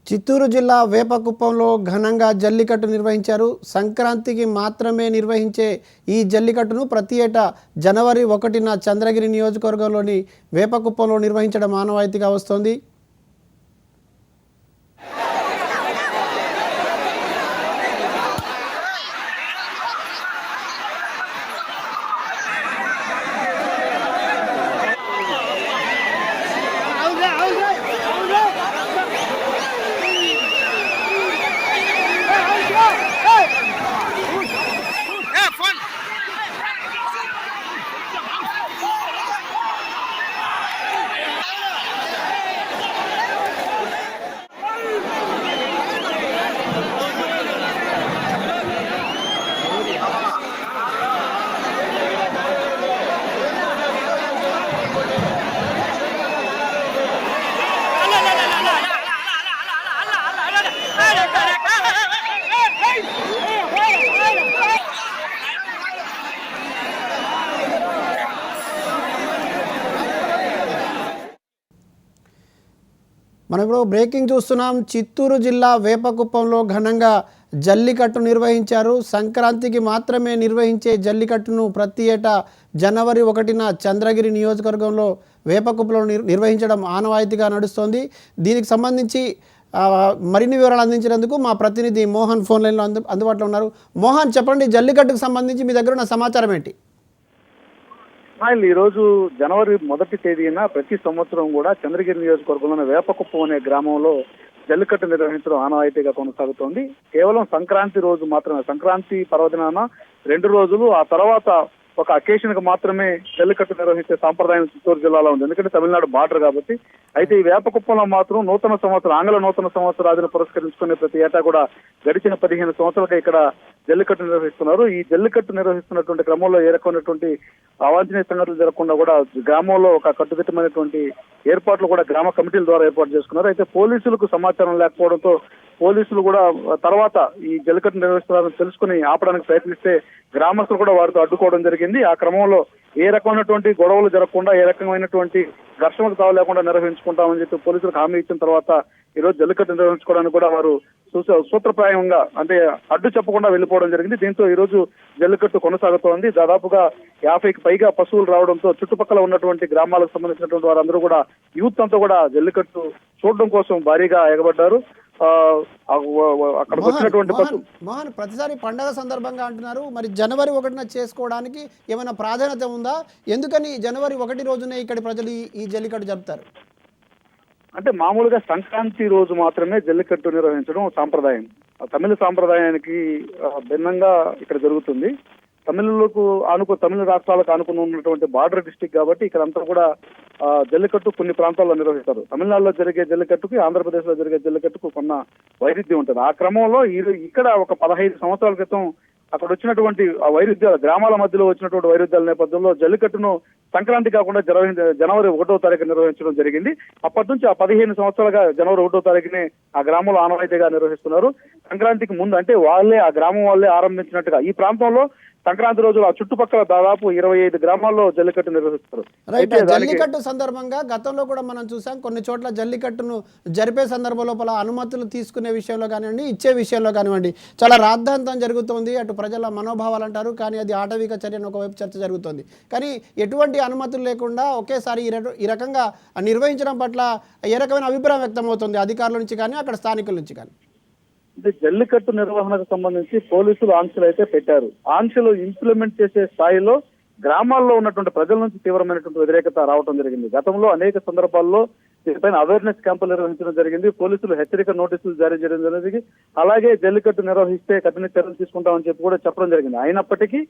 చిత్తూరు జిల్లా వేపకుప్పంలో ఘనంగా జల్లికట్టు నిర్వహించారు. సంక్రాంతికి మాత్రమే నిర్వహించే ఈ జల్లికట్టును ప్రతి ఏటా జనవరి 1న చంద్రగిరి నియోజకవర్గంలోని వేపకుప్పంలో నిర్వహించడం ఆనవాయితీగా వస్తోంది. మనం ఇప్పుడు బ్రేకింగ్ చూస్తున్నాం. చిత్తూరు జిల్లా వేపకుప్పంలో ఘనంగా జల్లికట్టు నిర్వహించారు. సంక్రాంతికి మాత్రమే నిర్వహించే జల్లికట్టును ప్రతి ఏటా జనవరి 1న చంద్రగిరి నియోజకవర్గంలో వేపకుప్పంలో నిర్వహించడం ఆనవాయితీగా నడుస్తోంది. దీనికి సంబంధించి మరిన్ని వివరాలు అందించినందుకు మా ప్రతినిధి మోహన్ ఫోన్ లైన్లో అందుబాటులో ఉన్నారు. మోహన్, చెప్పండి, జల్లికట్టుకు సంబంధించి మీ దగ్గర ఉన్న సమాచారం ఏంటి? ఈరోజు జనవరి 1వ తేదీన ప్రతి సంవత్సరం కూడా చంద్రగిరి నియోజకవర్గంలోని వేపకుప్పం అనే గ్రామంలో జల్లికట్టు నిర్వహించడం ఆనవాయితీగా కొనసాగుతోంది. కేవలం సంక్రాంతి రోజు మాత్రమే, సంక్రాంతి పర్వదినాన 2 రోజులు, ఆ తర్వాత ఒక అకేషన్ కు మాత్రమే జల్లికట్టు నిర్వహించే సాంప్రదాయం చిత్తూరు జిల్లాలో ఉంది. ఎందుకంటే తమిళనాడు బార్డర్ కాబట్టి. అయితే ఈ వేపకుప్పంలో మాత్రం నూతన సంవత్సరం, ఆంగ్ల నూతన సంవత్సరాదిని పురస్కరించుకునే ప్రతి ఏటా కూడా గడిచిన 15 సంవత్సరాలుగా ఇక్కడ జల్లికట్టు నిర్వహిస్తున్నారు. ఈ జల్లికట్టు నిర్వహిస్తున్నటువంటి క్రమంలో ఏ రకమైనటువంటి అవాంఛనీయ సంఘటనలు జరగకుండా కూడా గ్రామంలో ఒక కట్టుదిట్టమైనటువంటి ఏర్పాట్లు కూడా గ్రామ కమిటీల ద్వారా ఏర్పాటు చేసుకున్నారు. అయితే పోలీసులకు సమాచారం లేకపోవడంతో పోలీసులు కూడా తర్వాత ఈ జల్లికట్టు నిర్వహిస్తున్నారని తెలుసుకుని ఆపడానికి ప్రయత్నిస్తే గ్రామస్తులు కూడా వారితో అడ్డుకోవడం జరిగింది. ఆ క్రమంలో ఏ రకమైనటువంటి గొడవలు జరగకుండా, ఏ రకమైనటువంటి ఘర్షణకు తావు లేకుండా నిర్వహించుకుంటామని చెప్పి పోలీసులకు హామీ ఇచ్చిన తర్వాత ఈరోజు జల్లికట్టు నిర్వహించుకోవడానికి కూడా వారు సూత్రప్రాయంగా, అంటే అడ్డు చెప్పకుండా వెళ్లిపోవడం జరిగింది. దీంతో ఈ రోజు జల్లికట్టు కొనసాగుతోంది. దాదాపుగా 50కి పైగా పశువులు రావడంతో చుట్టుపక్కల ఉన్నటువంటి గ్రామాలకు సంబంధించినటువంటి వారందరూ కూడా, యూత్ అంతా కూడా జల్లికట్టు చూడడం కోసం భారీగా ఎగబడ్డారు. అక్కడికి వచ్చినటువంటి మోహన్, ప్రతిసారి పండగ సందర్భంగా అంటున్నారు, మరి జనవరి 1న చేసుకోవడానికి ఏమైనా ప్రాధాన్యత ఉందా? ఎందుకని జనవరి 1 రోజునే ఇక్కడి ప్రజలు ఈ జల్లికట్టు జరుపుతారు? అంటే మామూలుగా సంక్రాంతి రోజు మాత్రమే జల్లికట్టు నిర్వహించడం సాంప్రదాయం. తమిళ సాంప్రదాయానికి భిన్నంగా ఇక్కడ జరుగుతుంది. తమిళ రాష్ట్రాలకు ఆనుకుని ఉన్నటువంటి బార్డర్ డిస్టిక్ కాబట్టి ఇక్కడంతా కూడా జల్లికట్టు కొన్ని ప్రాంతాల్లో నిర్వహిస్తారు. తమిళనాడులో జరిగే జల్లికట్టుకి, ఆంధ్రప్రదేశ్ లో జరిగే జల్లికట్టుకు కొన్న వైరుధ్యం ఉంటుంది. ఆ క్రమంలో ఇక్కడ ఒక 15 సంవత్సరాల క్రితం అక్కడ వచ్చినటువంటి వైరుధ్యాలు, గ్రామాల మధ్యలో వచ్చినటువంటి వైరుధ్యాల నేపథ్యంలో జల్లికట్టును సంక్రాంతి కాకుండా జనవరి 1వ తారీఖు నిర్వహించడం జరిగింది. అప్పటి నుంచి ఆ 15 సంవత్సరాలుగా జనవరి 1వ తారీఖునే ఆ గ్రామంలో ఆనవాయితీగా నిర్వహిస్తున్నారు. సంక్రాంతికి ముందు, అంటే ఆ గ్రామం వాళ్ళే ఆరంభించినట్టుగా ఈ ప్రాంతంలో సంక్రాంతి రోజు ఆ చుట్టుపక్కల దాదాపు 25 గ్రామాల్లో జల్లికట్టు నిర్వహిస్తారు. జల్లికట్టు సందర్భంగా గతంలో కూడా మనం చూసాం, కొన్ని చోట్ల జల్లికట్టును జరిపే సందర్భం లోపల అనుమతులు తీసుకునే విషయంలో కానివ్వండి, ఇచ్చే విషయంలో కానివ్వండి, చాలా రాద్ధాంతం జరుగుతోంది. అటు ప్రజల మనోభావాలు అంటారు, కానీ అది ఆటవిక చర్యను ఒకవైపు చర్చ జరుగుతోంది. కానీ ఎటువంటి అనుమతులు లేకుండా ఒకేసారి ఈ రకంగా నిర్వహించడం పట్ల ఏ రకమైన అభిప్రాయం వ్యక్తం అవుతుంది అధికారుల నుంచి కానీ, అక్కడ స్థానికుల నుంచి కానీ? అంటే జల్లికట్టు నిర్వహణకు సంబంధించి పోలీసులు ఆంక్షలు అయితే పెట్టారు. ఆంక్షలు ఇంప్లిమెంట్ చేసే స్థాయిలో గ్రామాల్లో ఉన్నటువంటి ప్రజల నుంచి తీవ్రమైనటువంటి వ్యతిరేకత రావడం జరిగింది. గతంలో అనేక సందర్భాల్లో దీనిపైన అవేర్నెస్ క్యాంపులు నిర్వహించడం జరిగింది. పోలీసులు హెచ్చరిక నోటీసులు జారీ చేయడం జరిగింది. అలాగే జల్లికట్టు నిర్వహిస్తే కఠిన చర్యలు తీసుకుంటామని చెప్పి కూడా చెప్పడం జరిగింది. అయినప్పటికీ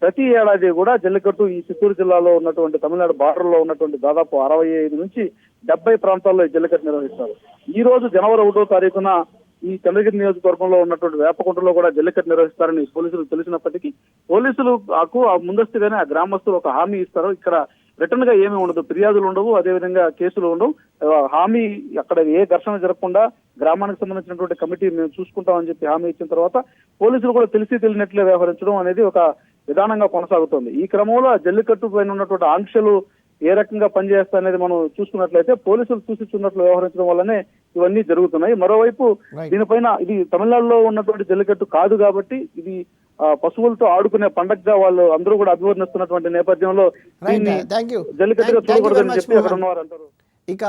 ప్రతి ఏడాది కూడా జల్లికట్టు ఈ చిత్తూరు జిల్లాలో ఉన్నటువంటి తమిళనాడు బార్డర్ లో ఉన్నటువంటి దాదాపు 65 నుంచి 70 ప్రాంతాల్లో ఈ జల్లికట్టు నిర్వహిస్తారు. ఈ రోజు జనవరి 1వ తారీఖున ఈ చంద్రగిరి నియోజకవర్గంలో ఉన్నటువంటి వేపకుంటలో కూడా జల్లికట్టు నిర్వహిస్తారని పోలీసులకు తెలిసినప్పటికీ పోలీసులకు ముందస్తుగానే ఆ గ్రామస్తులు ఒక హామీ ఇస్తారు. ఇక్కడ రిటర్న్ గా ఏమీ ఉండదు, ఫిర్యాదులు ఉండవు, అదేవిధంగా కేసులు ఉండవు. హామీ అక్కడ ఏ ఘర్షణ జరగకుండా గ్రామానికి సంబంధించినటువంటి కమిటీ మేము చూసుకుంటామని చెప్పి హామీ ఇచ్చిన తర్వాత పోలీసులు కూడా తెలియనట్లే వ్యవహరించడం అనేది ఒక విధానంగా కొనసాగుతోంది. ఈ క్రమంలో జల్లికట్టు పైన ఉన్నటువంటి ఆంక్షలు ఏ రకంగా పనిచేస్తాయనేది మనం చూసుకున్నట్లయితే పోలీసులు చూసిస్తున్నట్లు వ్యవహరించడం వల్లనే ఇవన్నీ జరుగుతున్నాయి. మరోవైపు Right. దీనిపైన ఇది తమిళనాడులో ఉన్నటువంటి జల్లికట్టు కాదు కాబట్టి ఇది పశువులతో ఆడుకునే పండగగా వాళ్ళు అందరూ కూడా అభివర్ణిస్తున్నటువంటి నేపథ్యంలో రైట్ దీన్ని థ్యాంక్ యూ జల్లికట్టుగా చూడకూడదని చెప్పి అక్కడ ఉన్నవారు అంటారు. ఇక